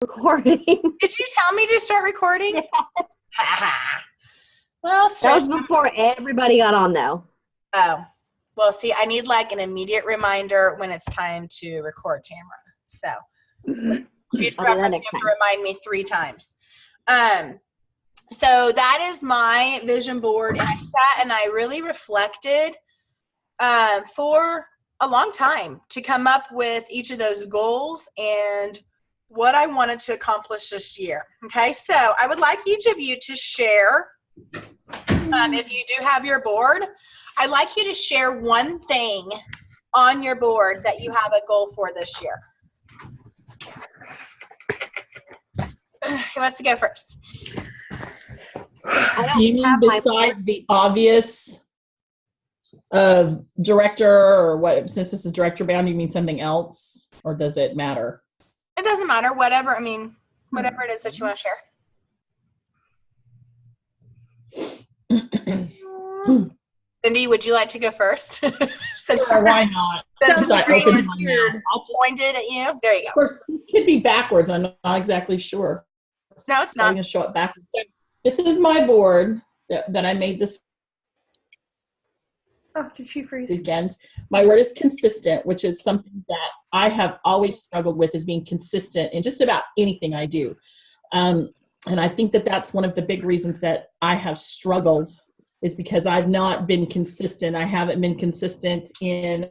recording. Did you tell me to start recording? Yeah. Well, That was before everybody got on, though. Oh, well, see, I need like an immediate reminder when it's time to record, Tamara. So, future reference, you have to remind me 3 times. So that is my vision board, and I sat and I really reflected for a long time to come up with each of those goals and what I wanted to accomplish this year. Okay, so I would like each of you to share, if you do have your board, I'd like you to share one thing on your board that you have a goal for this year. Who wants to go first? Do you mean besides the obvious director, or what? Since this is director bound, you mean something else, or does it matter? It doesn't matter. Whatever. I mean, whatever it is that you want to share. Cindy, would you like to go first? Sure, why not? Since I screen opened is my mouth. pointed at you. There you go. Of course, it could be backwards. I'm not exactly sure. No, it's I'm not. going to show it backwards. This is my board that I made this Oh, did she freeze? weekend. My word is consistent, which is something that I have always struggled with, is being consistent in just about anything I do. And I think that that's one of the big reasons that I have struggled, is because I've not been consistent. I haven't been consistent in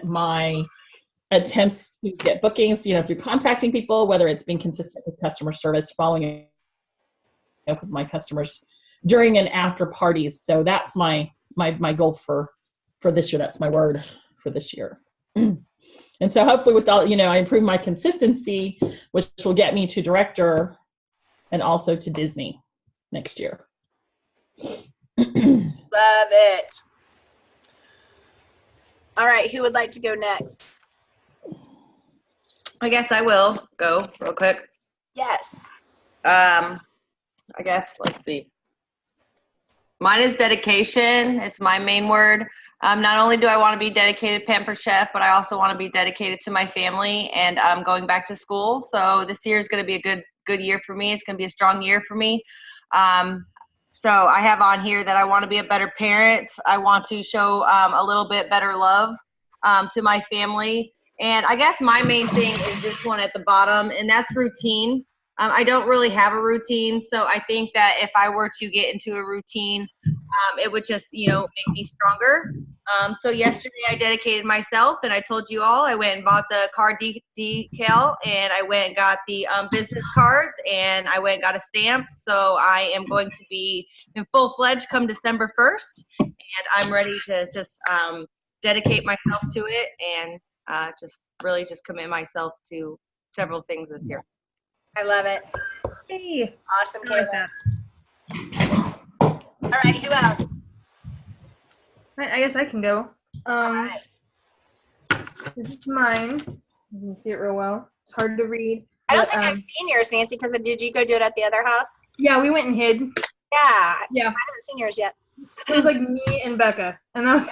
my attempts to get bookings, through contacting people, whether it's being consistent with customer service, following up with my customers during and after parties. So that's my goal for this year. That's my word for this year. And so hopefully with all, I improve my consistency, which will get me to director and also to Disney next year. Love it. All right, who would like to go next? I guess I will go real quick. Yes. I guess, let's see. Mine is dedication. It's my main word. Not only do I want to be dedicated Pampered Chef, but I also want to be dedicated to my family, and I'm going back to school. So this year is going to be a good year for me. It's going to be a strong year for me. So I have on here that I want to be a better parent. I want to show a little bit better love to my family. And I guess my main thing is this one at the bottom, and that's routine. I don't really have a routine, so I think that if I were to get into a routine, it would just, make me stronger. So yesterday I dedicated myself, and I told you all, I went and bought the card decal, and I went and got the business cards, and I went and got a stamp. So I am going to be in full-fledged come December 1st, and I'm ready to just dedicate myself to it, and just really just commit myself to several things this year. I love it. Hey. Awesome, I like Kayla. that. All right, who else? I guess I can go. All right. This is mine. You can see it real well. It's hard to read. I don't but, think I've seen yours, Nancy, because did you go do it at the other house? Yeah, we went and hid. Yeah. Yeah. So I haven't seen yours yet. It was like me and Becca, and that was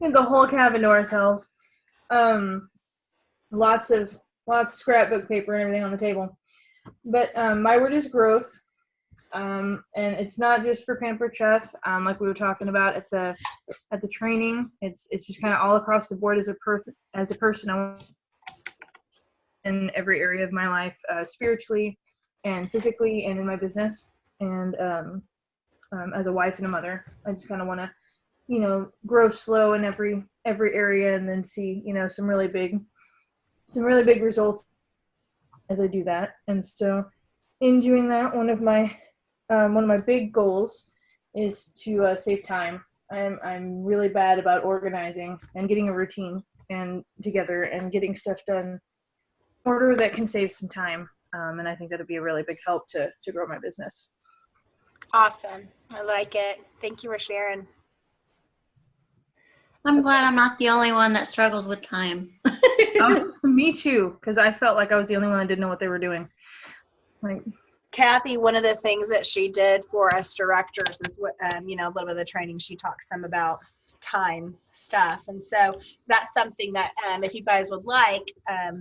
in the whole cabin to ourselves. Lots of scrapbook paper and everything on the table. But my word is growth, and it's not just for Pampered Chef. Like we were talking about at the training, it's just kind of all across the board as a person. I want in every area of my life, spiritually and physically, and in my business, and as a wife and a mother. I just kind of want to, grow slow in every area, and then see, some really big results as I do that. And so in doing that, one of my big goals is to save time. I'm really bad about organizing and getting a routine and together and getting stuff done in order that can save some time. And I think that'll be a really big help to grow my business. Awesome. I like it. Thank you for sharing. I'm glad I'm not the only one that struggles with time. Me too, because I felt like I was the only one that didn't know what they were doing. Like, Kathy, one of the things that she did for us directors is, a little bit of the training, she talks some about time stuff. And so that's something that if you guys would like,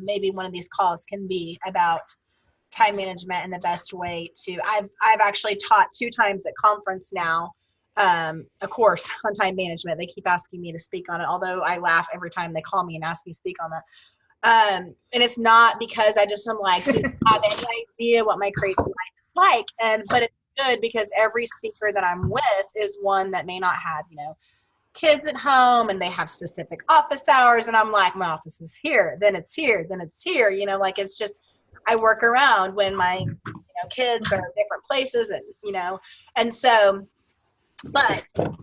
maybe one of these calls can be about time management and the best way to. I've actually taught 2 times at conference now, a course on time management. They keep asking me to speak on it, although I laugh every time they call me and ask me to speak on that. And it's not because I just am like, do you have any idea what my creative life is like? But it's good because every speaker that I'm with is one that may not have, kids at home, and they have specific office hours. And I'm like, my office is here, then it's here, then it's here. Like it's just, I work around when my kids are in different places, and so, but I've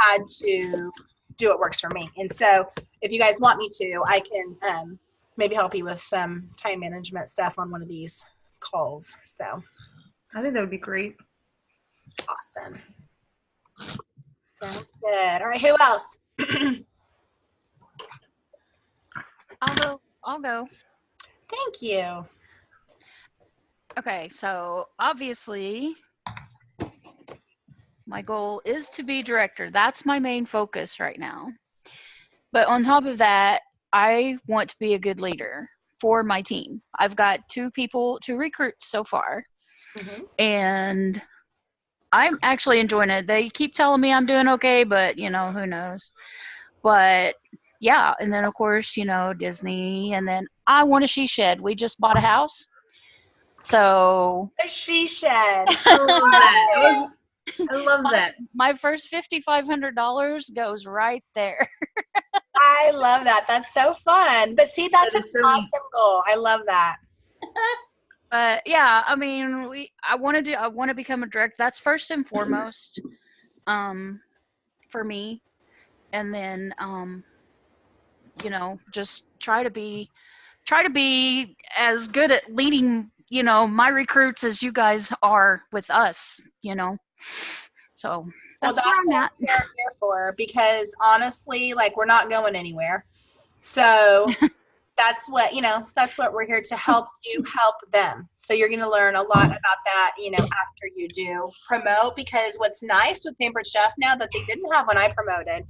had to do what works for me. And so if you guys want me to, I can maybe help you with some time management stuff on one of these calls. So I think that would be great. awesome. Sounds good. All right, who else? I'll go. Thank you. Okay, so obviously my goal is to be director. That's my main focus right now. But on top of that, I want to be a good leader for my team. I've got 2 people to recruit so far, and I'm actually enjoying it. They keep telling me I'm doing okay, but who knows. But yeah, and then of course, Disney, and then I want a she shed. We just bought a house. So A she shed. I love that. I love that. My first $5,500 goes right there. I love that. That's so fun. But see, that's That an is so awesome goal. I love that. But yeah, I mean, I want to become a director. That's first and foremost, for me. And then, just try to be as good at leading, my recruits as you guys are with us, So Well, that's where I'm what at. we're here for, because honestly, like, we're not going anywhere. So that's what we're here to help you help them. So you're going to learn a lot about that, after you do promote, because what's nice with Pampered Chef now that they didn't have when I promoted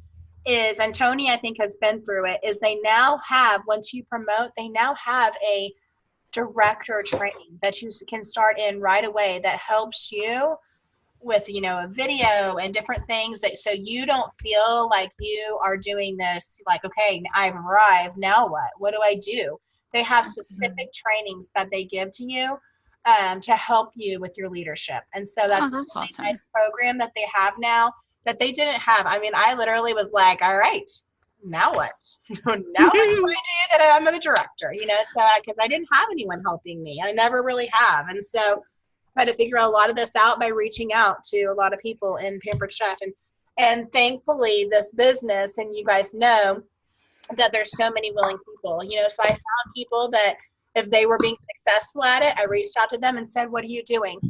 is, and Tony, I think, has been through it, is they now have, once you promote, they now have a director training that you can start in right away that helps you with, a video and different things, that so you don't feel like you are doing this like, okay, I've arrived, now what do I do? They have specific trainings that they give to you to help you with your leadership. And so that's a really awesome. nice program that they have now that they didn't have. I mean, I literally was like, all right, now what? Now what do I do that I'm the director? So because I didn't have anyone helping me. I never really have. And so I had to figure a lot of this out by reaching out to a lot of people in Pampered Chef. And thankfully, this business, and you guys know that there's so many willing people, so I found people that if they were being successful at it, I reached out to them and said, what are you doing?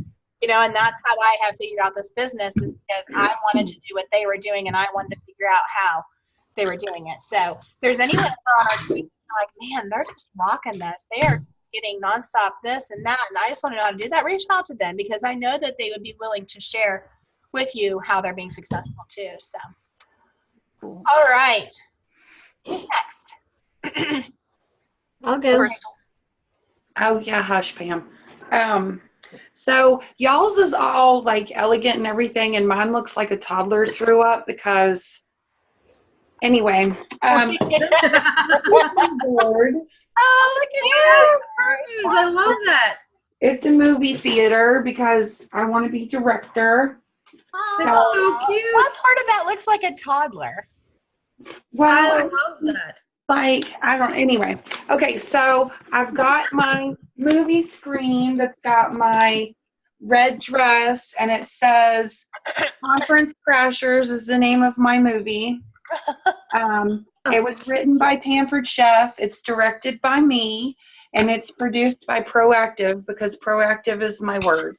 And that's how I have figured out this business, is because I wanted to do what they were doing, and I wanted to figure out how they were doing it. So if there's anyone on our team like, man, they're just rocking this. They are getting nonstop this and that, and I just want to know how to do that. Reach out to them, because I know that they would be willing to share with you how they're being successful too. So, Cool. All right, who's next? I'll go. Crystal. Oh yeah, hush, Pam. So y'all's is all like elegant and everything, and mine looks like a toddler threw up because. Anyway, board. Oh, look at that! I love that. It's a movie theater because I want to be director. That's so cute. What part of that looks like a toddler? I Well, love that. like anyway. Okay, so I've got my movie screen that's got my red dress, and it says Conference Crashers is the name of my movie. It was written by Pampered Chef. It's directed by me, and it's produced by Proactive, because Proactive is my word.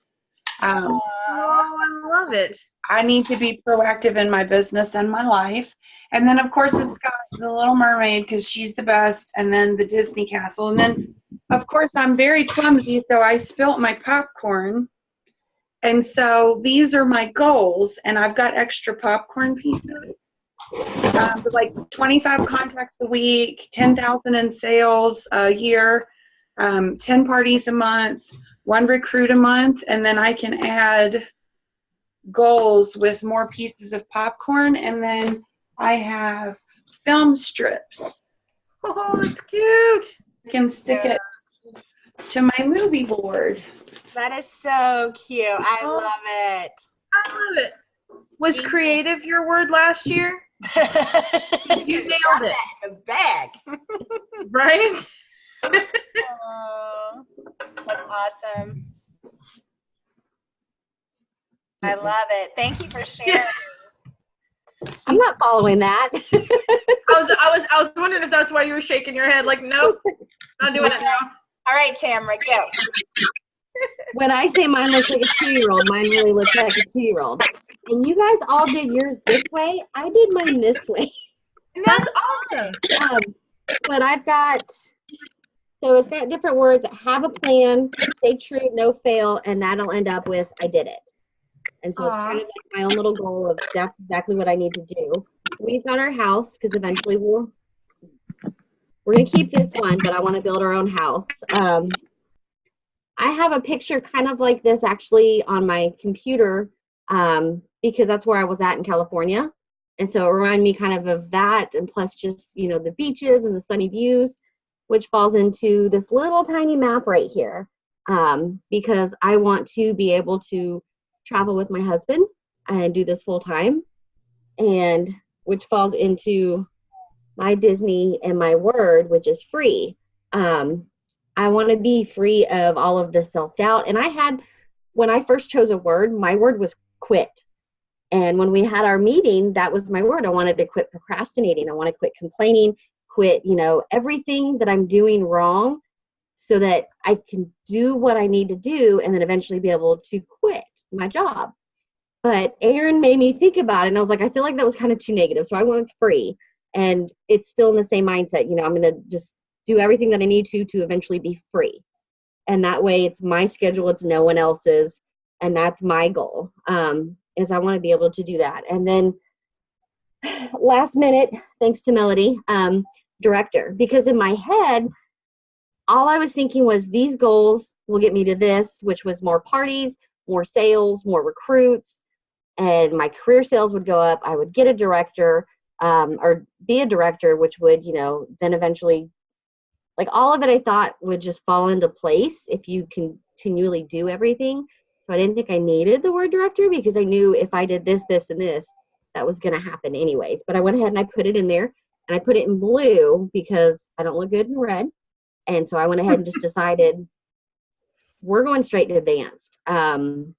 Oh, I love it. I need to be proactive in my business and my life. And then, of course, it's got the Little Mermaid, because she's the best, and then the Disney Castle. And then, of course, I'm very clumsy, so I spilt my popcorn. And so these are my goals, and I've got extra popcorn pieces. But like 25 contracts a week, 10,000 in sales a year, 10 parties a month, 1 recruit a month, and then I can add goals with more pieces of popcorn, and then I have film strips. Oh, it's cute. I can stick it to my movie board. That is so cute. I love it. I love it. Was creative your word last year? You nailed it. In the bag. Right? Oh, that's awesome. I love it. Thank you for sharing. I'm not following that. I was wondering if that's why you were shaking your head. Like, nope, not doing it now. All right, Tamara, go. When I say mine looks like a 2-year-old, mine really looks like a 2-year-old. And you guys all did yours this way. I did mine this way. That's awesome. But I've got, so it's got different words. Have a plan, stay true, no fail, and that'll end up with I did it. And so it's kind of like my own little goal of that's exactly what I need to do. We've got our house because eventually we're going to keep this one, but I want to build our own house. I have a picture kind of like this actually on my computer because that's where I was at in California. And so it reminded me kind of that, and plus just, you know, the beaches and the sunny views, which falls into this little tiny map right here because I want to be able to travel with my husband and do this full time, and which falls into my Disney and my word, which is free. I want to be free of all of the self-doubt. And I had, when I first chose a word, my word was quit. And when we had our meeting, that was my word. I wanted to quit procrastinating. I want to quit complaining, quit, you know, everything that I'm doing wrong so that I can do what I need to do and then eventually be able to quit my job. But Aaron made me think about it, and I was like, I feel like that was kind of too negative. So I went with free, and it's still in the same mindset. You know, I'm going to just do everything that I need to eventually be free. And that way it's my schedule, it's no one else's. And that's my goal, is I want to be able to do that. And then last minute, thanks to Melody, director, because in my head, all I was thinking was these goals will get me to this, which was more parties, more sales, more recruits, and my career sales would go up. I would get a director or be a director, which would, you know, then eventually, like all of it I thought would just fall into place if you continually do everything. So I didn't think I needed the word director because I knew if I did this, this, and this, that was going to happen anyways. But I went ahead and I put it in there, and I put it in blue because I don't look good in red. And so I went ahead and just decided we're going straight to advanced. And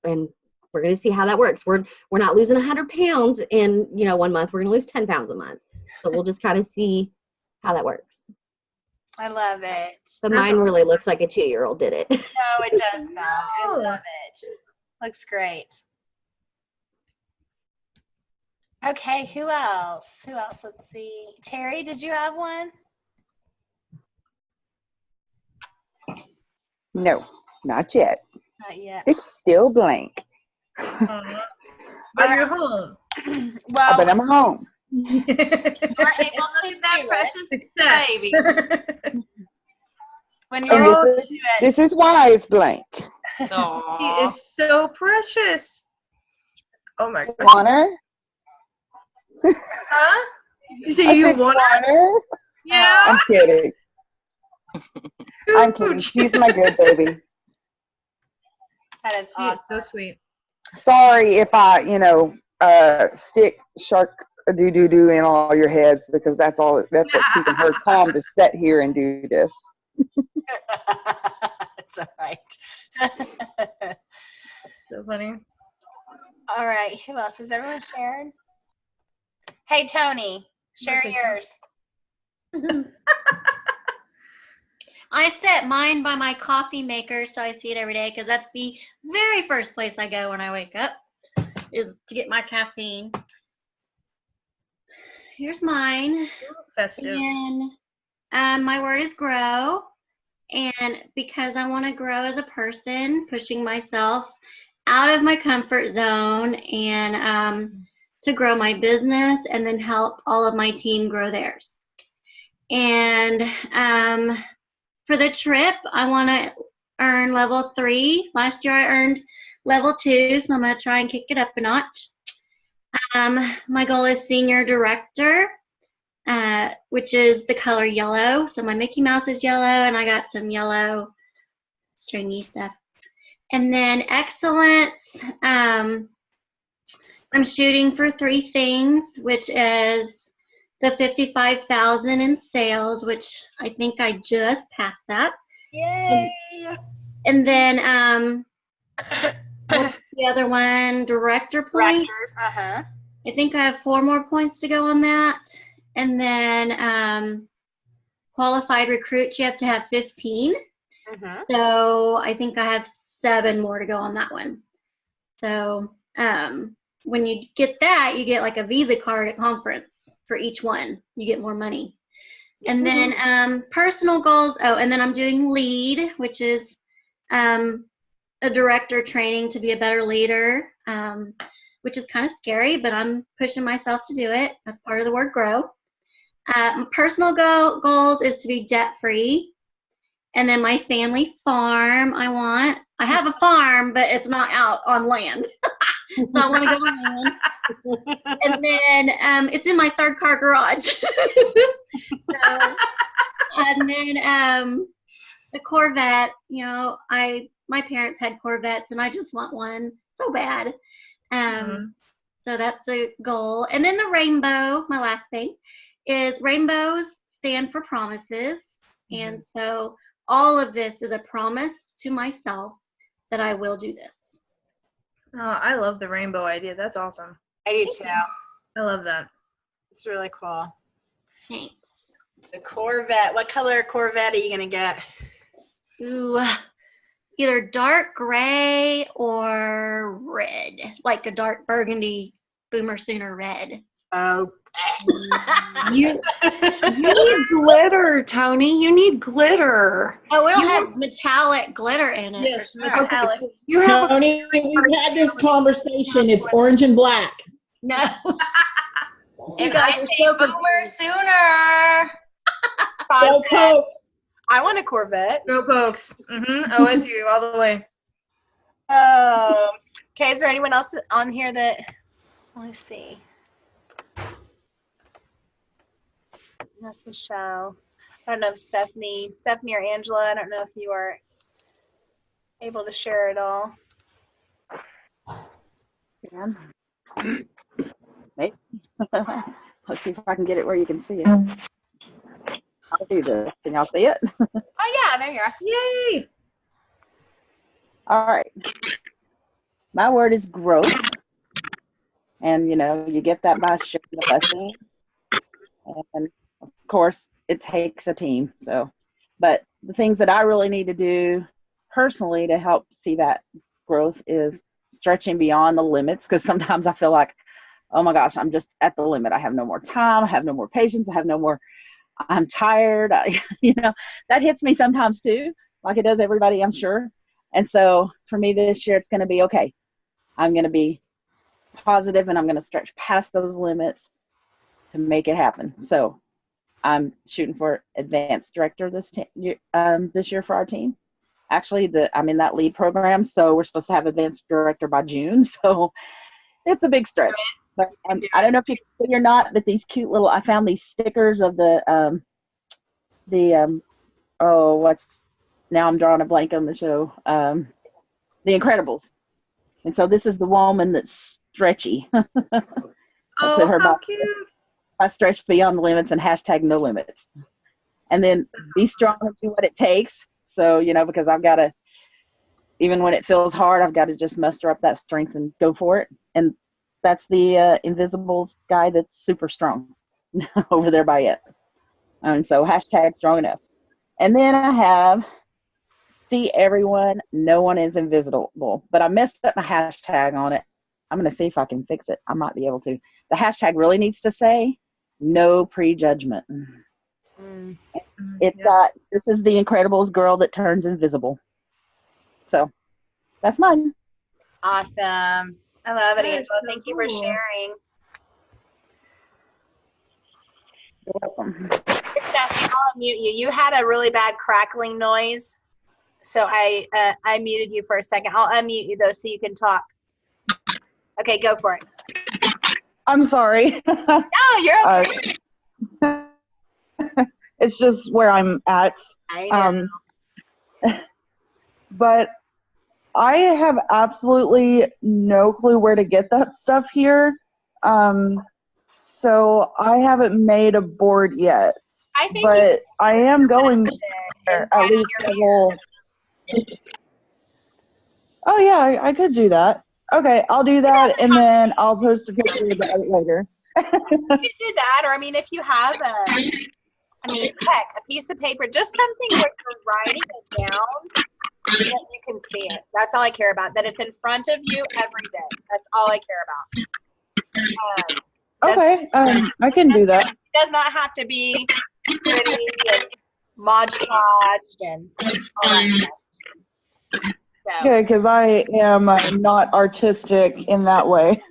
we're going to see how that works. We're not losing 100 pounds in, you know, 1 month. We're going to lose 10 pounds a month. So we'll just kind of see how that works. I love it. But mine really looks like a 2-year-old did it. No, it does not. I love it. Looks great. Okay, who else? Let's see. Terry, did you have one? No, not yet. Not yet. It's still blank. But you're home. Well, But I'm home. you're able to That do precious Success. baby. it. When And you're able to do it. this is why it's blank. He Aw. is so precious. Oh my gosh. Want her? Huh? You say I you said, want her? want her? Yeah. I'm kidding. I'm kidding. She's my good baby. That is He is awesome. so sweet. Sorry if I, stick shark doo doo doo in all your heads, because that's what's keeping her calm to sit here and do this. It's all right. So funny. All right. Who else? Has everyone shared? Hey, Tony, share Okay. yours. I set mine by my coffee maker so I see it every day because that's the very first place I go when I wake up is to get my caffeine. Here's mine. Festive. And my word is grow. And because I want to grow as a person, pushing myself out of my comfort zone and to grow my business and then help all of my team grow theirs. And for the trip, I want to earn level 3. Last year I earned level 2, so I'm going to try and kick it up a notch. My goal is senior director, which is the color yellow. So my Mickey Mouse is yellow, and I got some yellow stringy stuff. And then excellence, I'm shooting for 3 things, which is the 55,000 in sales, which I think I just passed that. Yay! And then what's the other one? Director point. Directors, uh-huh. I think I have 4 more points to go on that. And then qualified recruits, you have to have 15. Mm-hmm. So I think I have 7 more to go on that one. So when you get that, you get like a Visa card at conference for each one. You get more money. And then personal goals. Oh, and then I'm doing LEAD, which is a director training to be a better leader, which is kind of scary, but I'm pushing myself to do it. That's part of the word grow. Personal goals is to be debt free. And then my family farm, I have a farm, but it's not out on land. So I want to go on land. And then it's in my 3rd car garage. So, and then the Corvette, you know, my parents had Corvettes and I just want one so bad. So that's a goal. And then the rainbow, my last thing, is rainbows stand for promises. And so all of this is a promise to myself that I will do this. Oh, I love the rainbow idea. That's awesome. I do too. I love that. It's really cool. Thanks. It's a Corvette. What color Corvette are you going to get? Ooh, either dark gray or red, like a dark burgundy Boomer Sooner red. Oh. You need glitter, Tony. You need glitter. Oh, it'll have metallic glitter in it. Yes, metallic. You have Tony, we've had this conversation. It's orange and black. No. If You guys I are say so Boomer Sooner. Go Pokes. I want a Corvette. Go Pokes. OSU all the way. Okay, is there anyone else on here that, let's see. That's Michelle. I don't know if Stephanie or Angela, I don't know if you are able to share it all. Yeah. Maybe. Let's see if I can get it where you can see it. I'll do this. Can y'all see it? Oh, yeah, there you are. Yay! All right. My word is growth. And, you know, you get that by sharing the blessing. And, of course, it takes a team. So, but the things that I really need to do personally to help see that growth is stretching beyond the limits, because sometimes I feel like, oh my gosh, I'm just at the limit. I have no more time. I have no more patience. I'm tired. You know, that hits me sometimes too, like it does everybody, I'm sure. And so for me this year, it's going to be okay. I'm going to be positive and I'm going to stretch past those limits to make it happen. So I'm shooting for advanced director this year for our team. Actually, I'm in that lead program, so we're supposed to have advanced director by June. So it's a big stretch. But I don't know if you can see or not, but these cute little, I found these stickers of now I'm drawing a blank on the show, The Incredibles. And so this is the woman that's stretchy. Oh, how cute. I stretch beyond the limits and hashtag no limits. And then be strong and do what it takes. So, you know, because I've got to, even when it feels hard, I've got to just muster up that strength and go for it. And that's the Invisibles guy that's super strong over there by it. And so hashtag strong enough. And then I have see everyone, no one is invisible. But I messed up my hashtag on it. I'm going to see if I can fix it. I might be able to. The hashtag really needs to say no prejudgment. It's this is the Incredibles girl that turns invisible. So that's mine. Awesome. I love it, That is Angela. so Thank you for cool. sharing. welcome. Stephanie, I'll unmute you. You had a really bad crackling noise, so I muted you for a second. I'll unmute you though, so you can talk. Okay, go for it. I'm sorry. No, you're okay. It's just where I'm at. I know. But I have absolutely no clue where to get that stuff here. So I haven't made a board yet. But I am going there at least a whole. Oh yeah, I could do that. Okay, I'll do that, and then I'll post a picture about it later. You could do that, or I mean, if you have heck, a piece of paper, just something where you're writing it down, that you can see it. That's all I care about. That it's in front of you every day. That's all I care about. Okay, I can do that. It does not have to be pretty and Mod Podged and all that stuff. So, Okay, because I am not artistic in that way.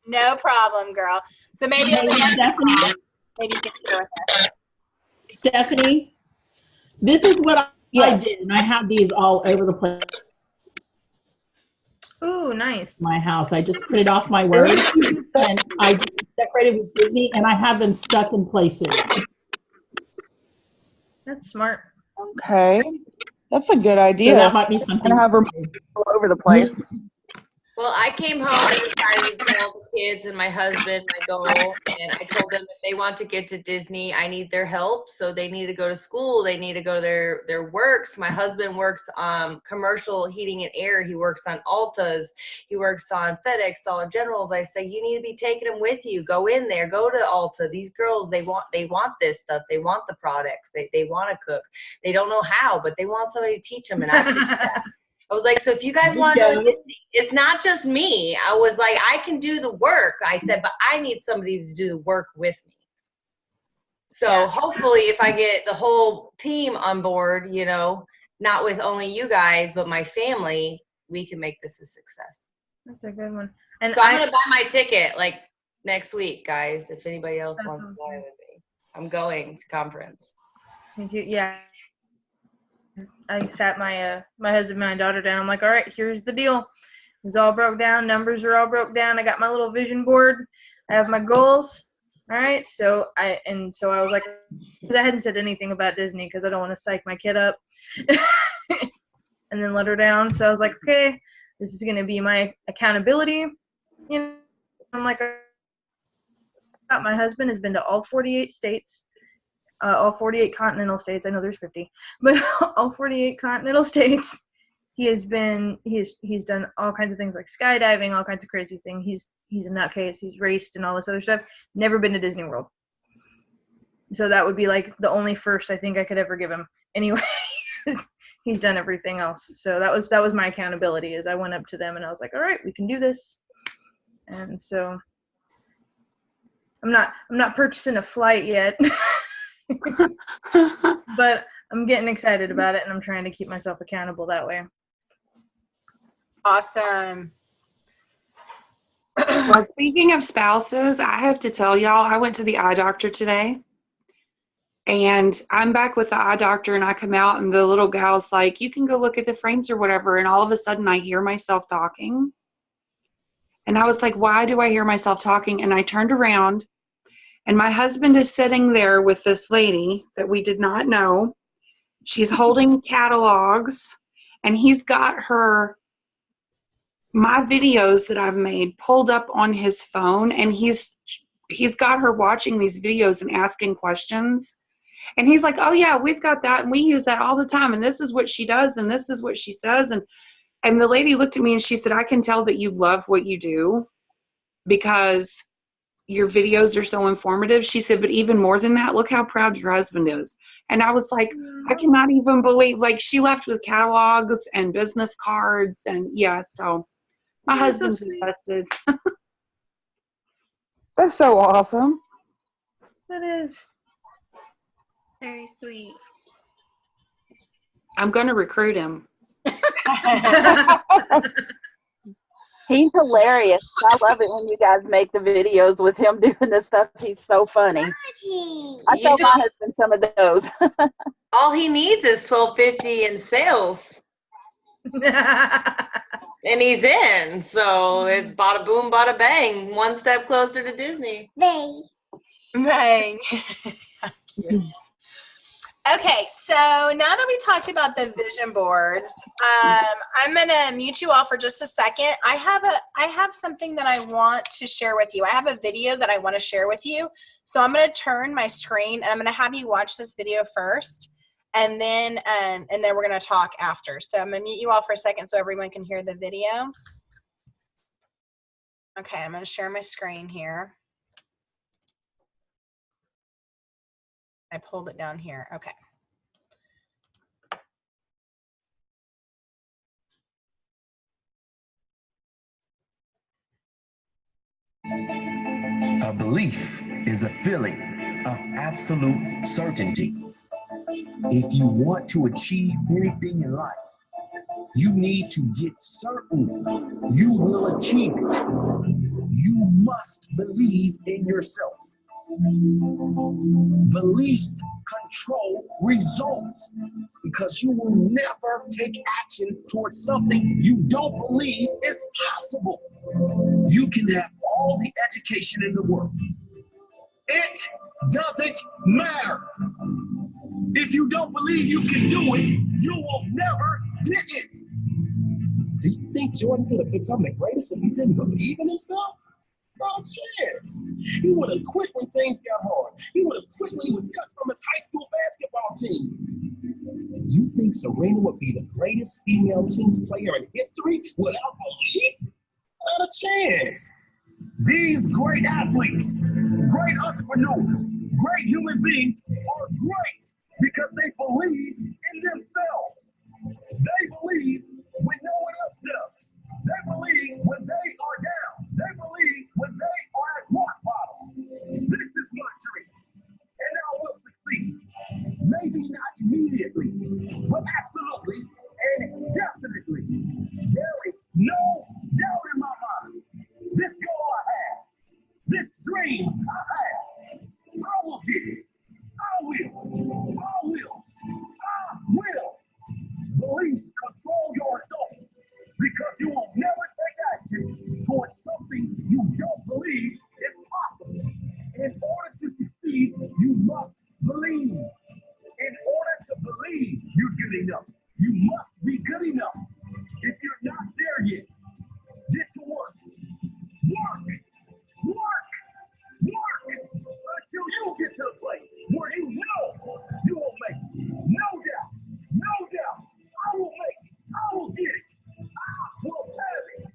no problem, girl. So maybe on the next time, maybe you can share with us. Stephanie, this is what I did, and I have these all over the place. Ooh, nice. My house. I just printed off my word, and I decorated with Disney, and I have them stuck in places. That's smart. Okay, that's a good idea. So that might be something. And have her all over the place. Well, I came home and decided to tell the kids and my husband my goal, and I told them if they want to get to Disney, I need their help. So they need to go to school. They need to go to their works. My husband works commercial heating and air. He works on Altas. He works on FedEx, Dollar Generals. I say, you need to be taking them with you. Go in there. Go to Alta. These girls, they want this stuff. They want the products. They want to cook. They don't know how, but they want somebody to teach them. And I did that. I was like, so if you guys want to go to Disney, it's not just me. I was like, I can do the work. I said, but I need somebody to do the work with me. So hopefully if I get the whole team on board, not with only you guys, but my family, we can make this a success. That's a good one. And so I'm going to buy my ticket like next week, guys, if anybody else wants to fly with me. I'm going to conference. Me too. Yeah. I sat my husband and my daughter down. I'm like, all right, here's the deal. It's all broke down. Numbers are all broke down. I got my little vision board. I have my goals. All right. So I was like, because I hadn't said anything about Disney because I don't want to psych my kid up and then let her down. So I was like, okay, this is going to be my accountability. I'm like, my husband has been to all 48 states. All 48 continental states. I know there's 50, but all 48 continental states. He's done all kinds of things like skydiving, all kinds of crazy things. He's a nutcase. He's raced and all this other stuff. Never been to Disney World. So that would be like the only first I think I could ever give him. Anyway, he's done everything else. So that was my accountability. Is I went up to them and I was like, all right, we can do this. And so I'm not purchasing a flight yet. But I'm getting excited about it, and I'm trying to keep myself accountable that way. Awesome. Well, speaking of spouses, I have to tell y'all, I went to the eye doctor today, and I'm back with the eye doctor, and I come out, and the little gal's like, you can go look at the frames or whatever, and all of a sudden I hear myself talking, and I was like, why do I hear myself talking? And I turned around, and my husband is sitting there with this lady that we did not know. She's holding catalogs, and he's got my videos that I've made pulled up on his phone, and he's got her watching these videos and asking questions. And he's like, oh yeah, we've got that, and we use that all the time, and this is what she does, and this is what she says. And the lady looked at me and she said, I can tell that you love what you do because your videos are so informative. She said, but even more than that, look how proud your husband is. And I was like, I cannot even believe, like, she left with catalogs and business cards. And yeah, so my husband's invested. That's so awesome. That is very sweet. I'm going to recruit him. He's hilarious. I love it when you guys make the videos with him doing this stuff. He's so funny. I You tell know, my husband some of those. all he needs is $12.50 in sales, and he's in. So it's bada boom, bada bang. One step closer to Disney. Bang. Cute. Okay, so now that we talked about the vision boards, I'm gonna mute you all for just a second. I have something that I want to share with you. I have a video that I want to share with you. So I'm gonna turn my screen and I'm gonna have you watch this video first, and then we're gonna talk after. So I'm gonna mute you all for a second so everyone can hear the video. Okay, I'm gonna share my screen here. I pulled it down here. Okay. A belief is a feeling of absolute certainty. If you want to achieve anything in life, you need to get certain you will achieve it. You must believe in yourself. Beliefs control results because you will never take action towards something you don't believe is possible. You can have all the education in the world. It doesn't matter. If you don't believe you can do it, you will never get it. Do you think Jordan could have become the greatest if he didn't believe in himself? Not a chance. He would have quit when things got hard. He would have quit when he was cut from his high school basketball team. You think Serena would be the greatest female tennis player in history without belief? Not a chance. These great athletes, great entrepreneurs, great human beings are great because they believe in themselves. They believe when no one else does. They believe when they are down. They believe when they are at rock bottom. This is my dream, and I will succeed. Maybe not immediately, but absolutely and definitely. There is no doubt in my mind. This goal I have, this dream I have, I will get it. I will. I will. I will. Beliefs control your results because you will never take action towards something you don't believe is possible. In order to succeed, you must believe. In order to believe you're good enough, you must be good enough. If you're not there yet, get to work. Work, work, work until you get to the place where you know you will make it. No doubt, no doubt. I will make it. I will get it. I will have it.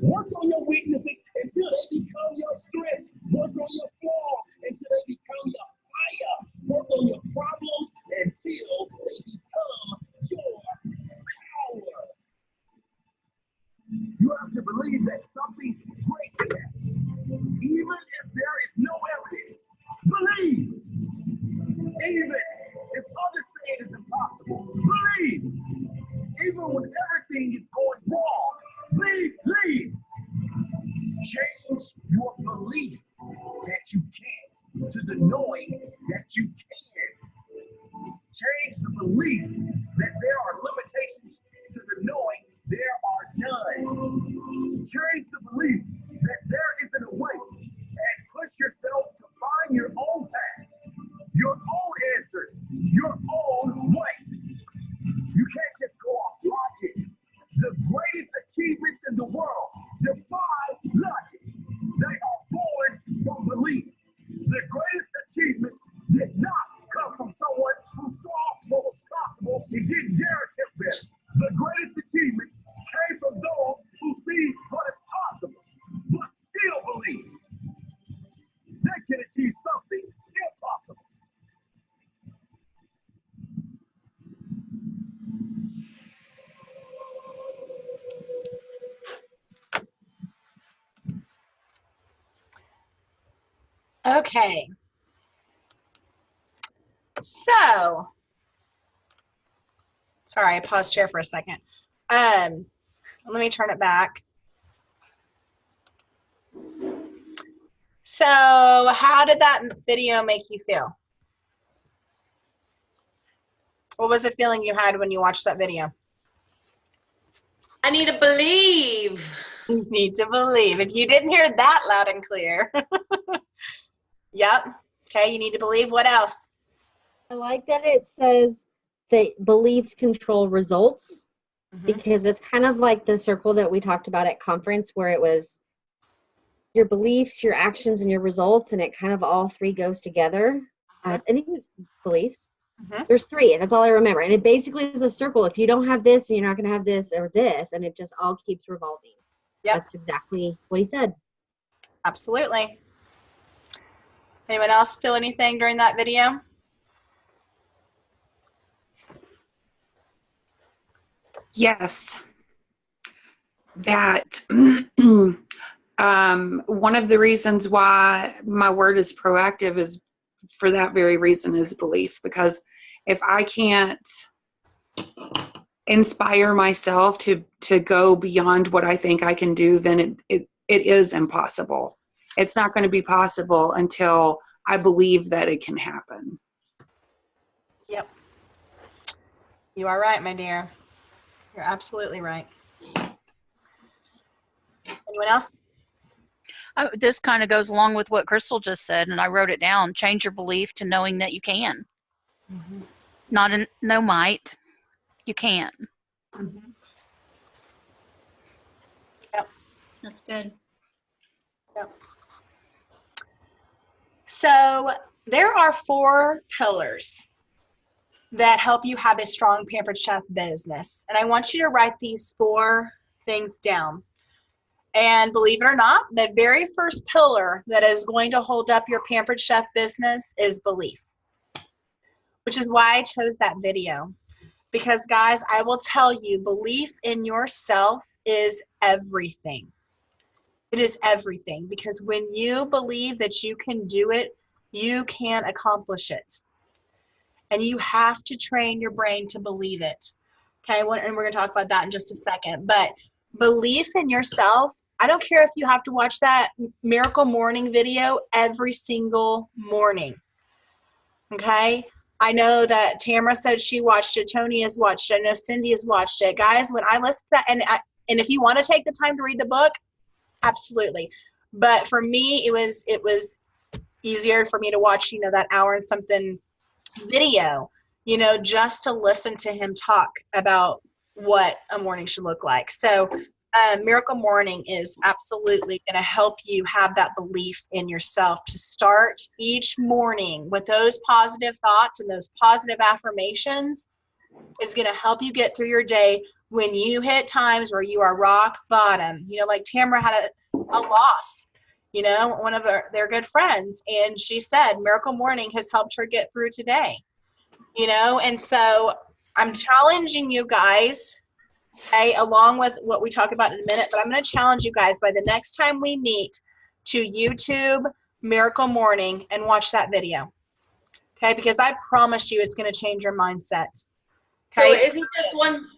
Work on your weaknesses until they become your strengths. Work on your flaws until they become your fire. Work on your problems until they become your power. You have to believe that something great can happen. Even if there is no evidence, believe. Even if others say it is impossible, believe. Even when everything is going wrong, believe. Change your belief that you can't to the knowing that you can. Change the belief that there are limitations to the knowing there are none. Change the belief that there isn't a way and push yourself to find your own path, your own answers, your own way. You can't just go off logic. The greatest achievements in the world defy logic. They are born from belief. The greatest achievements did not come from someone who saw what was possible and didn't dare attempt better. The greatest achievements came from those who see what is possible, but still believe they can achieve something impossible. Okay. So, sorry, I paused share for a second. Let me turn it back. So how did that video make you feel? What was the feeling you had when you watched that video? I need to believe. You need to believe. If you didn't hear that loud and clear. Yep. Okay, you need to believe. What else? I like that it says that beliefs control results, because it's kind of like the circle that we talked about at conference, where it was your beliefs, your actions, and your results, and it kind of all three goes together. I think it was beliefs. There's three, and that's all I remember. And it basically is a circle. If you don't have this, you're not going to have this or this, and it just all keeps revolving. Yep. That's exactly what he said. Absolutely. Anyone else feel anything during that video? Yes. That one of the reasons why my word is proactive is for that very reason, is belief. Because if I can't inspire myself to go beyond what I think I can do, then it is impossible. It's not going to be possible until I believe that it can happen. Yep. You are right, my dear. You're absolutely right. Anyone else? This kind of goes along with what Crystal just said, and I wrote it down. Change your belief to knowing that you can. Not in no might. You can. Yep. That's good. Yep. So there are 4 pillars that help you have a strong Pampered Chef business. And I want you to write these 4 things down. And believe it or not, the very first pillar that is going to hold up your Pampered Chef business is belief, which is why I chose that video. Because guys, I will tell you, belief in yourself is everything. It is everything, because when you believe that you can do it, you can accomplish it. And you have to train your brain to believe it. Okay, and we're going to talk about that in just a second. But belief in yourself, I don't care if you have to watch that Miracle Morning video every single morning. Okay? I know that Tamara said she watched it. Tony has watched it. I know Cindy has watched it. Guys, when I listen to that, and if you want to take the time to read the book, absolutely. But for me, it was easier for me to watch, that hour and something video, just to listen to him talk about what a morning should look like. So Miracle Morning is absolutely going to help you have that belief in yourself to start each morning with those positive thoughts and those positive affirmations. Is going to help you get through your day when you hit times where you are rock bottom. Like Tamara had a loss, one of their good friends, and she said Miracle Morning has helped her get through today. And so I'm challenging you guys, okay, along with what we talk about in a minute, but I'm going to challenge you guys by the next time we meet to YouTube Miracle Morning and watch that video. Okay, because I promise you it's going to change your mindset. Okay? So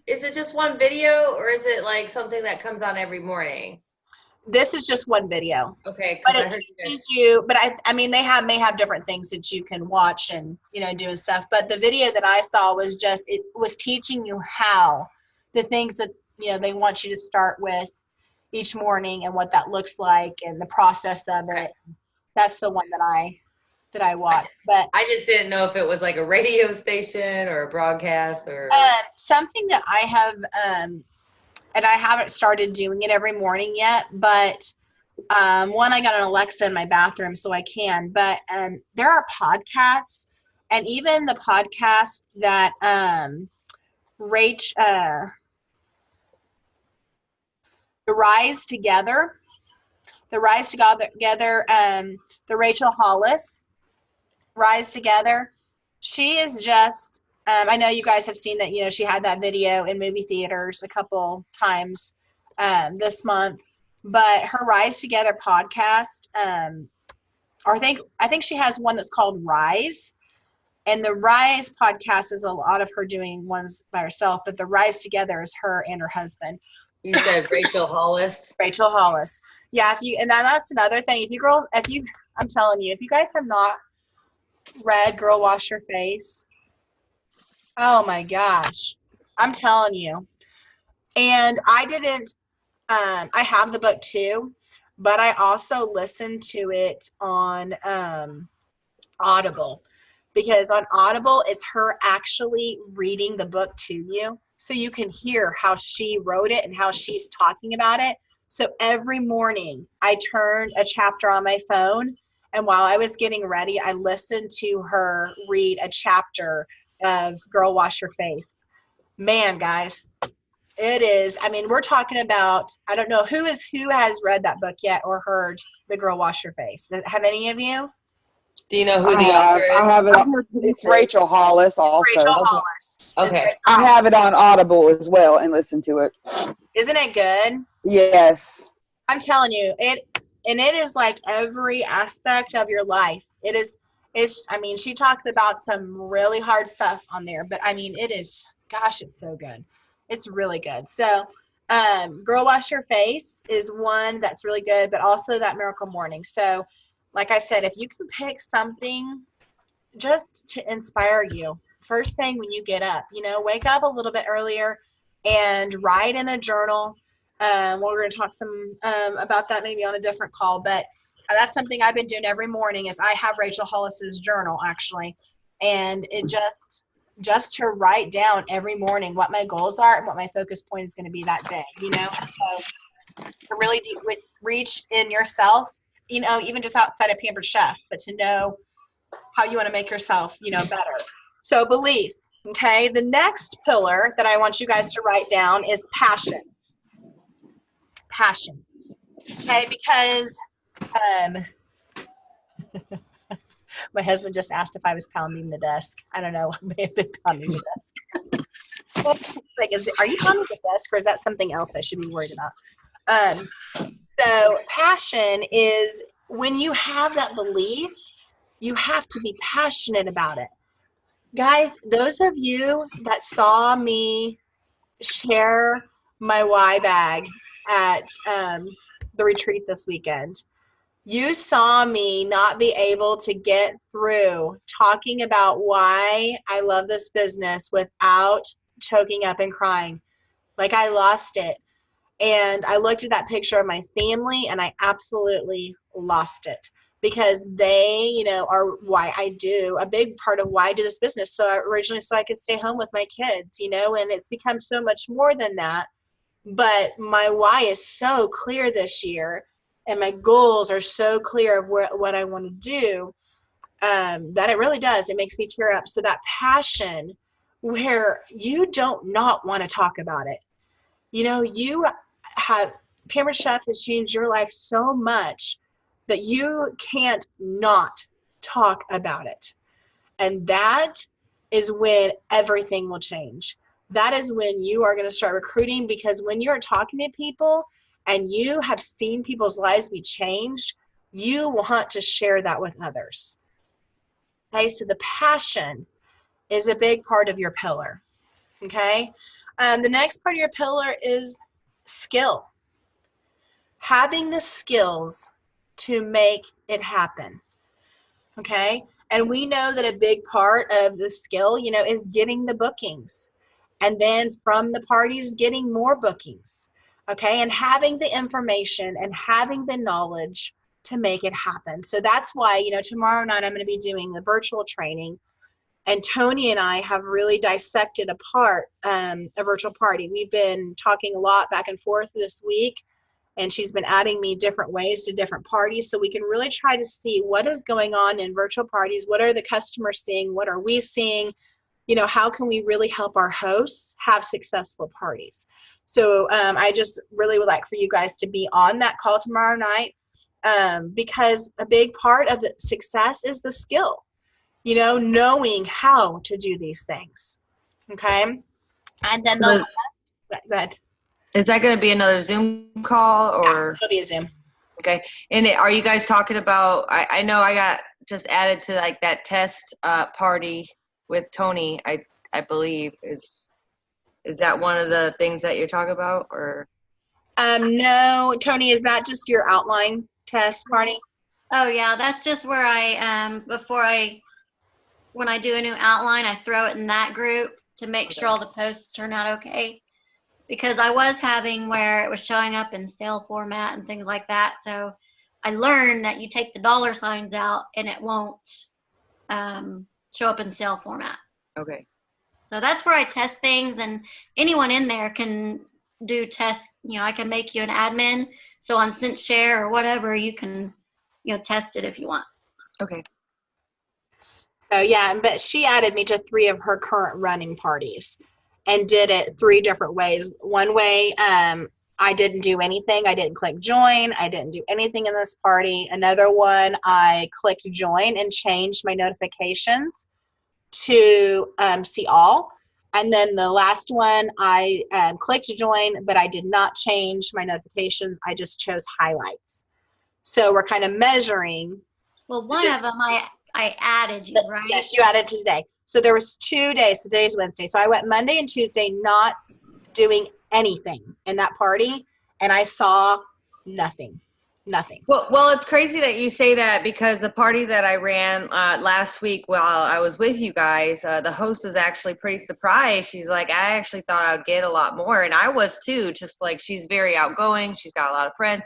is it just one video, or is it like something that comes on every morning? This is just one video. Okay. But it teaches you, but I mean, they may have different things that you can watch and, do and stuff. But the video that I saw was it was teaching you how the things that, they want you to start with each morning and what that looks like and the process of it. That's the one that I watched. But I just didn't know if it was like a radio station or a broadcast or something that I have, and I haven't started doing it every morning yet, but one, I got an Alexa in my bathroom so I can, but there are podcasts, and even the podcast that the Rise Together, the Rachel Hollis, Rise Together. She is just, I know you guys have seen that, she had that video in movie theaters a couple times this month, but her Rise Together podcast, I think she has one that's called Rise, and the Rise podcast is a lot of her doing ones by herself, but the Rise Together is her and her husband. You said Rachel Hollis. Rachel Hollis. Yeah, and that's another thing. If you I'm telling you, if you guys have not read Girl Wash Your Face, oh my gosh, I'm telling you. And I didn't, I have the book too, but I also listened to it on Audible, because on Audible, it's her actually reading the book to you. So you can hear how she wrote it and how she's talking about it. So every morning I turned a chapter on my phone, and while I was getting ready, I listened to her read a chapter of Girl Wash Your Face. Man, guys, it is. I mean, we're talking about, I don't know who has read that book yet or heard The Girl Wash Your Face. Have any of you? Do you know who I the have, author is? I have it. It's Rachel Hollis also. Rachel Hollis. Okay. I have it on Audible as well and listen to it. Isn't it good? Yes. I'm telling you, it is like every aspect of your life. I mean, she talks about some really hard stuff on there, but I mean, it's so good. It's really good. So, Girl Wash Your Face is one that's really good, but also that Miracle Morning. So, like I said, if you can pick something just to inspire you, first thing when you get up, wake up a little bit earlier and write in a journal. We're going to talk some about that maybe on a different call, but that's something I've been doing every morning. Is I have Rachel Hollis's journal actually, and it just to write down every morning what my goals are and what my focus point is going to be that day. So to really reach in yourself, even just outside of Pampered Chef, but to know how you want to make yourself, better. So belief. Okay. The next pillar that I want you guys to write down is passion. Passion. Okay. Because, my husband just asked if I was pounding the desk. I don't know. I may have been pounding the desk. It's like, are you pounding the desk, or is that something else I should be worried about? So passion is when you have that belief, you have to be passionate about it. Guys, those of you that saw me share my Y bag at the retreat this weekend, you saw me not be able to get through talking about why I love this business without choking up and crying. Like I lost it. And I looked at that picture of my family and I absolutely lost it, because they, are why I do, a big part of why I do this business. So originally, so I could stay home with my kids, and it's become so much more than that. But my why is so clear this year, and my goals are so clear of what I want to do, that it really does. It makes me tear up. So that passion where you don't not want to talk about it. Pampered Chef has changed your life so much that you can't not talk about it. And that is when everything will change. That is when you are going to start recruiting, because when you're talking to people and you have seen people's lives be changed, you want to share that with others. Okay, so the passion is a big part of your pillar. Okay, the next part of your pillar is skill. Having the skills to make it happen. Okay, and we know that a big part of the skill, is getting the bookings, and then from the parties getting more bookings. Okay, and having the information and having the knowledge to make it happen. So that's why, tomorrow night I'm going to be doing the virtual training, and Tony and I have really dissected apart a virtual party. We've been talking a lot back and forth this week, and she's been adding me different ways to different parties, so we can really try to see what is going on in virtual parties. What are the customers seeing? What are we seeing? How can we really help our hosts have successful parties? So I just really would like for you guys to be on that call tomorrow night, because a big part of the success is the skill, knowing how to do these things. Okay. And then go ahead. Is that going to be another Zoom call, or? Yeah, it'll be a Zoom. Okay. And are you guys talking about, I know I got just added to like that test party with Tony, I believe. Is that one of the things that you're talking about, or? No, Tony, is that just your outline test party? Oh yeah, that's just where I when I do a new outline, I throw it in that group to make sure all the posts turn out okay. Because I was having where it was showing up in sale format and things like that. So I learned that you take the dollar signs out and it won't show up in sale format. Okay. So that's where I test things, and anyone in there can do tests. I can make you an admin. So on ScentShare or whatever, you can, test it if you want. Okay. So yeah, but she added me to 3 of her current running parties and did it 3 different ways. One way, I didn't do anything. I didn't click join. I didn't do anything in this party. Another one, I clicked join and changed my notifications to see all. And then the last one, I clicked join, but I did not change my notifications. I just chose highlights. So we're kind of measuring. Well, one of them I added you, right? Yes, you added today. So there was 2 days. Today's Wednesday. So I went Monday and Tuesday not doing anything in that party, and I saw nothing. Well, it's crazy that you say that, because the party that I ran last week while I was with you guys, the host was actually pretty surprised. She's like, I actually thought I would get a lot more, and I was too. Just like, she's very outgoing. She's got a lot of friends.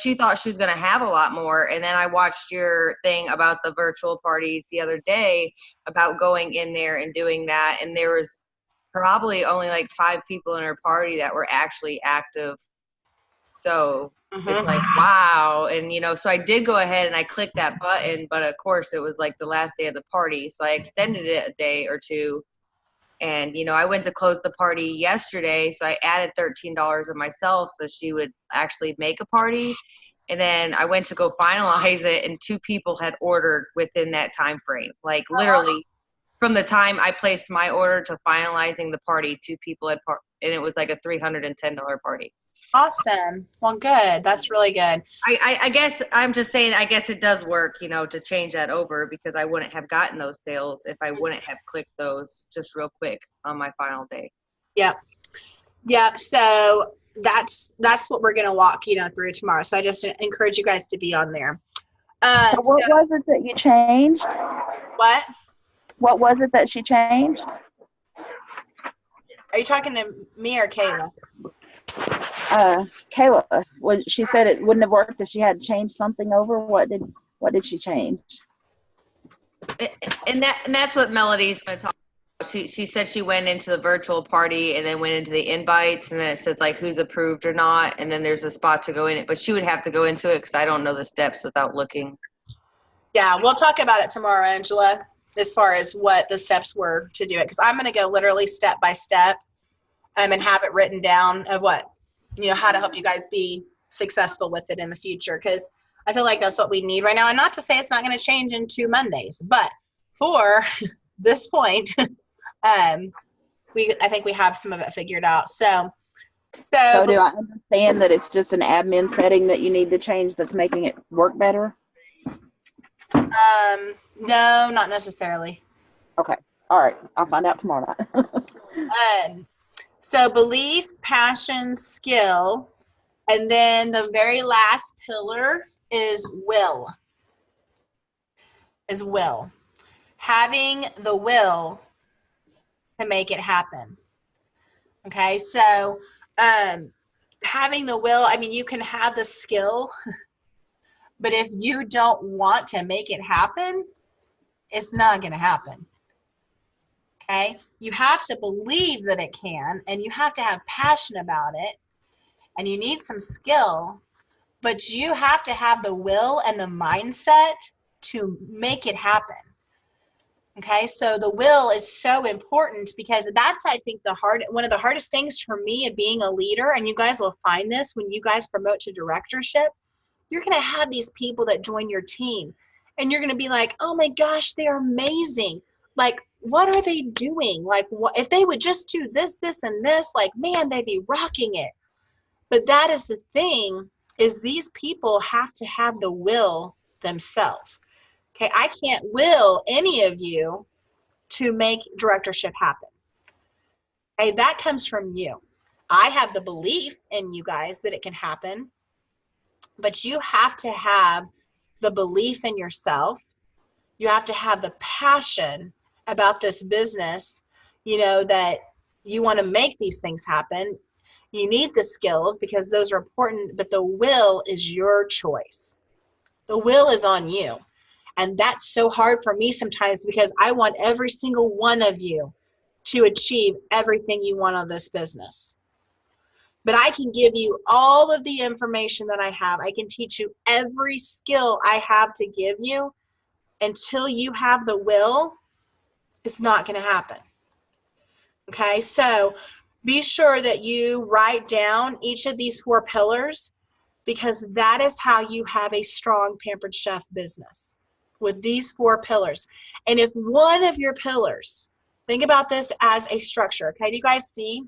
She thought she was going to have a lot more, and then I watched your thing about the virtual parties the other day about going in there and doing that, and there was probably only like 5 people in her party that were actually active. So it's like, wow. And, so I did go ahead and I clicked that button, but of course it was like the last day of the party. So I extended it a day or 2. And, I went to close the party yesterday. So I added $13 of myself so she would actually make a party. And then I went to go finalize it, and 2 people had ordered within that time frame. Like literally from the time I placed my order to finalizing the party, 2 people had and it was like a $310 party. Awesome. Well, good. That's really good. I guess I'm just saying, I guess it does work, to change that over, because I wouldn't have gotten those sales if I wouldn't have clicked those just real quick on my final day. Yep. So that's what we're going to walk, through tomorrow. So I just encourage you guys to be on there. So what was it that you changed? What? What was it that she changed? Are you talking to me or Kayla? Kayla, she said it wouldn't have worked if she had changed something over. What did she change? And that's what Melody's going to talk about. She said she went into the virtual party and then went into the invites, and then it says like who's approved or not, and then there's a spot to go in it. But she would have to go into it because I don't know the steps without looking. Yeah, we'll talk about it tomorrow, Angela, as far as what the steps were to do it, because I'm going to go literally step by step and have it written down of what, how to help you guys be successful with it in the future, because I feel like that's what we need right now. And not to say it's not going to change in 2 Mondays, but for this point, I think we have some of it figured out. So do I understand that it's just an admin setting that you need to change that's making it work better? No, not necessarily. Okay. All right. I'll find out tomorrow night. So belief, passion, skill, and then the very last pillar is will. Having the will to make it happen. Okay, so having the will, you can have the skill, but if you don't want to make it happen, it's not going to happen. Okay, you have to believe that it can, and you have to have passion about it, and you need some skill, but you have to have the will and the mindset to make it happen. Okay, so the will is so important, because that's, I think, one of the hardest things for me of being a leader, and you guys will find this when you guys promote to directorship. You're going to have these people that join your team, and you're going to be like, oh my gosh, they're amazing. Like, what are they doing? Like, what if they would just do this, this, and this? Like, man, they'd be rocking it. But that is the thing, is these people have to have the will themselves. Okay, I can't will any of you to make directorship happen. Okay, that comes from you. I have the belief in you guys that it can happen, but you have to have the belief in yourself. You have to have the passion about this business, that you want to make these things happen. You need the skills because those are important, but the will is your choice. The will is on you. And that's so hard for me sometimes because I want every single one of you to achieve everything you want on this business. But I can give you all of the information that I have. I can teach you every skill I have to give you. Until you have the will, it's not going to happen. Okay, so be sure that you write down each of these 4 pillars, because that is how you have a strong Pampered Chef business, with these 4 pillars. And if one of your pillars, think about this as a structure, okay? Do you guys see?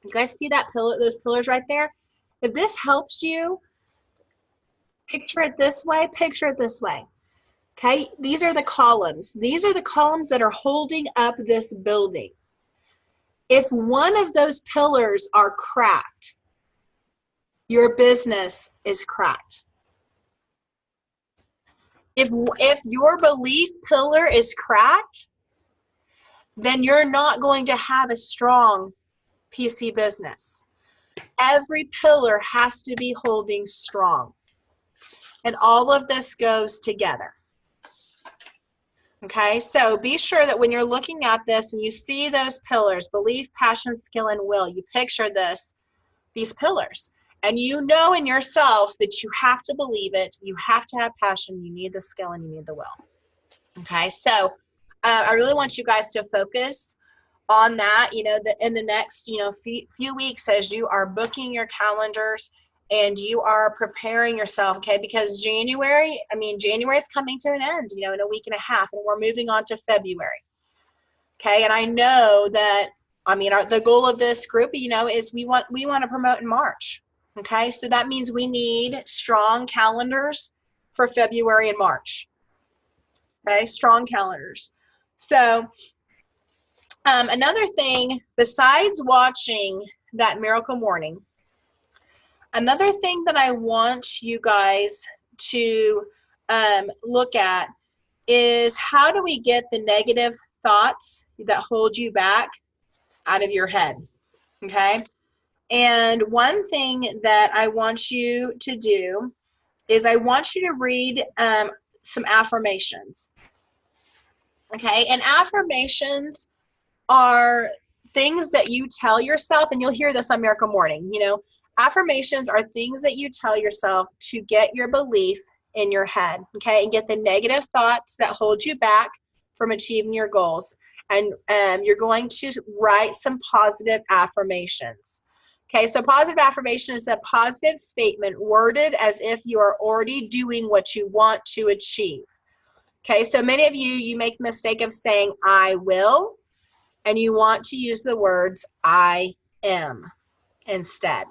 You guys see that pillar, those pillars right there? If this helps you, picture it this way, picture it this way. Okay, these are the columns. These are the columns that are holding up this building. If one of those pillars are cracked, your business is cracked. If your belief pillar is cracked, then you're not going to have a strong PC business. Every pillar has to be holding strong. And all of this goes together. Okay, so be sure that when you're looking at this and you see those pillars, belief, passion, skill, and will, you picture these pillars. And you know in yourself that you have to believe it, you have to have passion, you need the skill, and you need the will. Okay, so I really want you guys to focus on that, in the next, few weeks as you are booking your calendars and you are preparing yourself, okay? Because January is coming to an end, in a week and a half, and we're moving on to February, okay? And I know that, the goal of this group, is we want to promote in March, okay? So that means we need strong calendars for February and March, okay? Strong calendars. So another thing, besides watching that Miracle Morning, another thing that I want you guys to look at is, how do we get the negative thoughts that hold you back out of your head, okay? And one thing that I want you to do is I want you to read some affirmations, okay? And affirmations are things that you tell yourself, and you'll hear this on Miracle Morning, affirmations are things that you tell yourself to get your belief in your head, okay, and get the negative thoughts that hold you back from achieving your goals. And you're going to write some positive affirmations. Okay, so positive affirmation is a positive statement worded as if you are already doing what you want to achieve. Okay, so many of you make the mistake of saying, I will, and you want to use the words, I am, instead.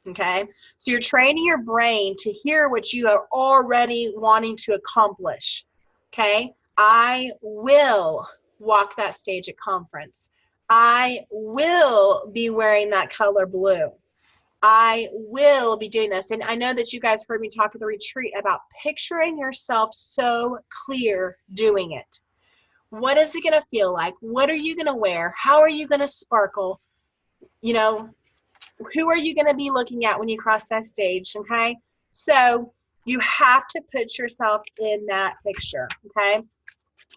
Okay, so you're training your brain to hear what you are already wanting to accomplish. Okay, I will walk that stage at conference. I will be wearing that color blue. I will be doing this. And I know that you guys heard me talk at the retreat about picturing yourself so clear doing it. What is it going to feel like? What are you going to wear? How are you going to sparkle? Who are you going to be looking at when you cross that stage, okay? So you have to put yourself in that picture, okay?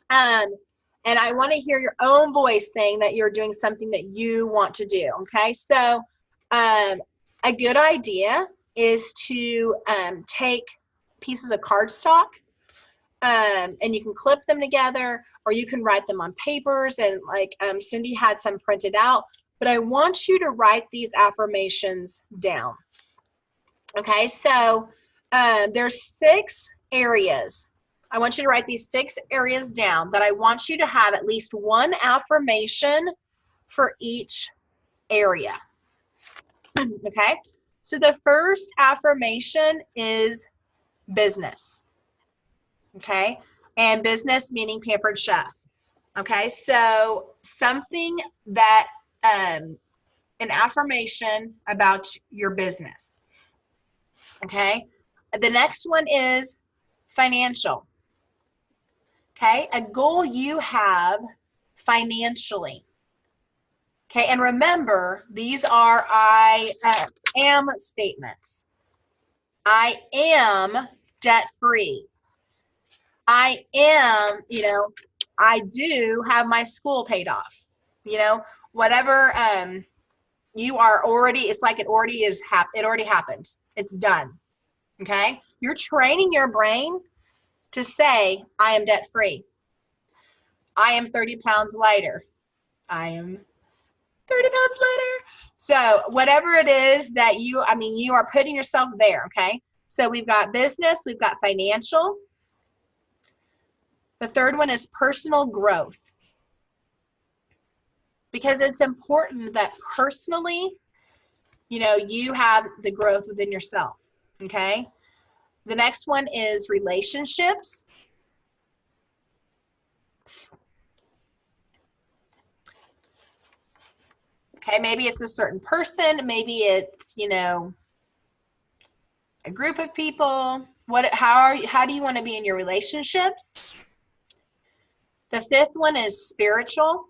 And I want to hear your own voice saying that you're doing something that you want to do, okay? So a good idea is to take pieces of cardstock, and you can clip them together, or you can write them on papers, and like Cindy had some printed out. But I want you to write these affirmations down. Okay, so there's 6 areas. I want you to write these 6 areas down, but I want you to have at least one affirmation for each area. Okay, so the first affirmation is business. Okay, and business meaning Pampered Chef. Okay, so something that an affirmation about your business. Okay, the next one is financial. Okay, a goal you have financially. Okay, and remember, these are I am statements. I am debt-free. I am, I do have my school paid off. Whatever you are already, it's like it already is, it already happened. It's done. Okay? You're training your brain to say, I am debt-free. I am 30 pounds lighter. I am 30 pounds lighter. So whatever it is that you are putting yourself there, okay? So we've got business, we've got financial. The third one is personal growth. Because it's important that personally, you have the growth within yourself, okay? The next one is relationships. Okay, maybe it's a certain person, maybe it's, a group of people. How do you want to be in your relationships? The fifth one is spiritual.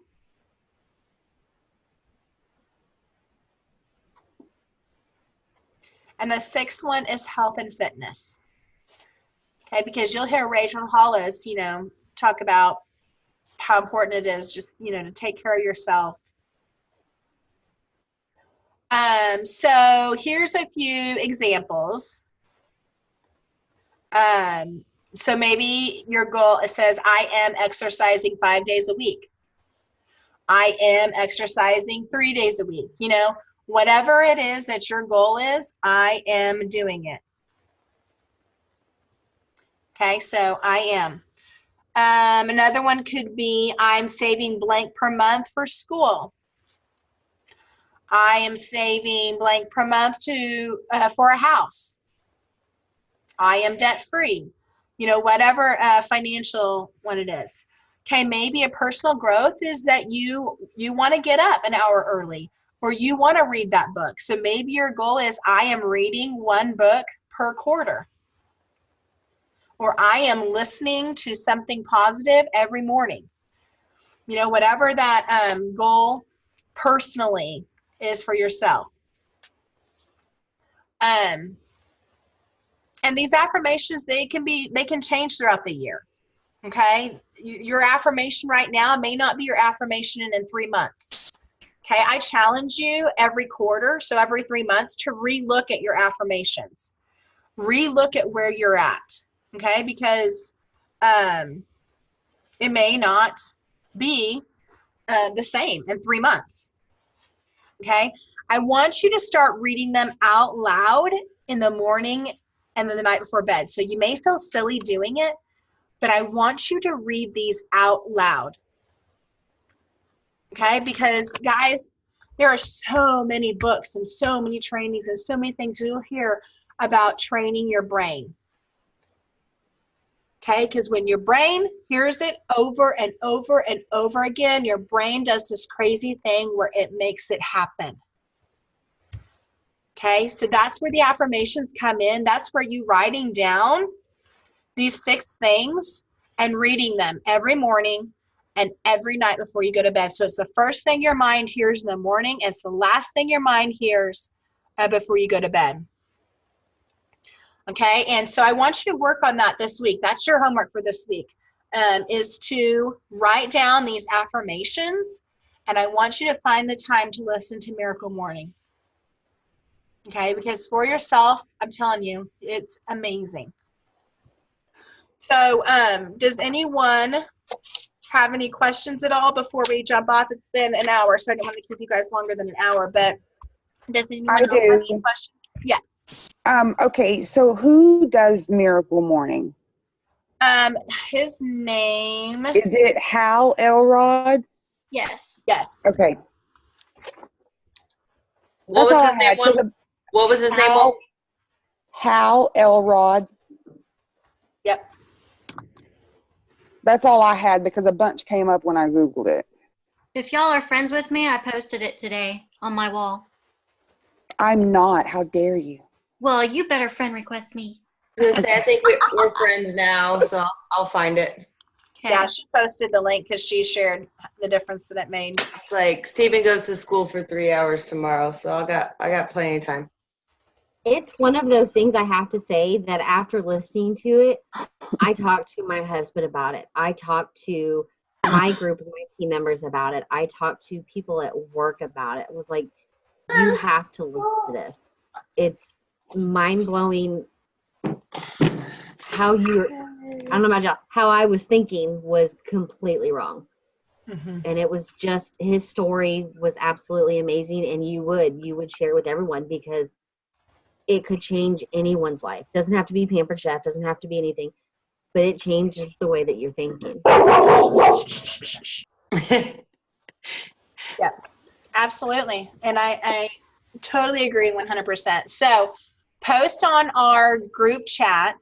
And the sixth one is health and fitness. Okay, because you'll hear Rachel Hollis, talk about how important it is just, to take care of yourself. So here's a few examples. So maybe your goal, it says, I am exercising 5 days a week. I am exercising 3 days a week. Whatever it is that your goal is, I am doing it. Okay, so I am. Another one could be, I'm saving blank per month for school. I am saving blank per month for a house. I am debt-free. Whatever financial one it is. Okay, maybe a personal growth is that you want to get up an hour early, or you want to read that book. So maybe your goal is, I am reading 1 book per quarter. Or I am listening to something positive every morning. Whatever that goal personally is for yourself. And these affirmations, they can change throughout the year. Okay? Your affirmation right now may not be your affirmation in 3 months. Okay? I challenge you every quarter, so every 3 months, to re-look at your affirmations. Re-look at where you're at. Okay? Because it may not be the same in 3 months. Okay? I want you to start reading them out loud in the morning and then the night before bed. So you may feel silly doing it, but I want you to read these out loud. Okay? Because, guys, there are so many books and so many trainings and so many things you'll hear about training your brain. Okay? Because when your brain hears it over and over and over again, your brain does this crazy thing where it makes it happen. Okay, so that's where the affirmations come in. That's where you writing down these 6 things and reading them every morning and every night before you go to bed. So it's the first thing your mind hears in the morning, and it's the last thing your mind hears before you go to bed. Okay, and so I want you to work on that this week. That's your homework for this week, is to write down these affirmations, and I want you to find the time to listen to Miracle Morning. Okay, because for yourself, I'm telling you, it's amazing. So, does anyone have any questions at all before we jump off? It's been an hour, so I don't want to keep you guys longer than an hour, but does anyone else have any questions? Yes. Okay, so who does Miracle Morning? His name. Is it Hal Elrod? Yes. Yes. Okay. What was his name? What was his name? Hal Elrod. Yep. That's all I had because a bunch came up when I Googled it. If y'all are friends with me, I posted it today on my wall. I'm not. How dare you? Well, you better friend request me. was gonna say, I think we're friends now, so I'll find it. Okay. Yeah, she posted the link because she shared the difference that it made. It's like Stephen goes to school for 3 hours tomorrow, so I got plenty of time. It's one of those things I have to say that after listening to it, I talked to my husband about it. I talked to my group of my team members about it. I talked to people at work about it. It was like, you have to listen to this. It's mind-blowing how you're, I don't know about y'all, how I was thinking was completely wrong. Mm-hmm. And it was just, his story was absolutely amazing, and you would share with everyone because it could change anyone's life. Doesn't have to be Pampered Chef, doesn't have to be anything, but it changes the way that you're thinking. Yeah, absolutely. And I totally agree 100%. So post on our group chat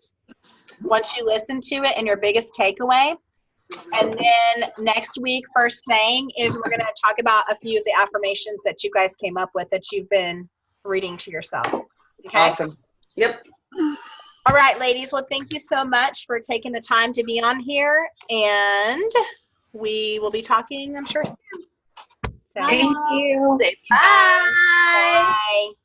once you listen to it and your biggest takeaway. And then next week, first thing is we're going to talk about a few of the affirmations that you guys came up with that you've been reading to yourself. Okay? Awesome. Yep. All right, ladies. Well, thank you so much for taking the time to be on here. And we will be talking, I'm sure, soon. So, Thank you. Say bye. Bye.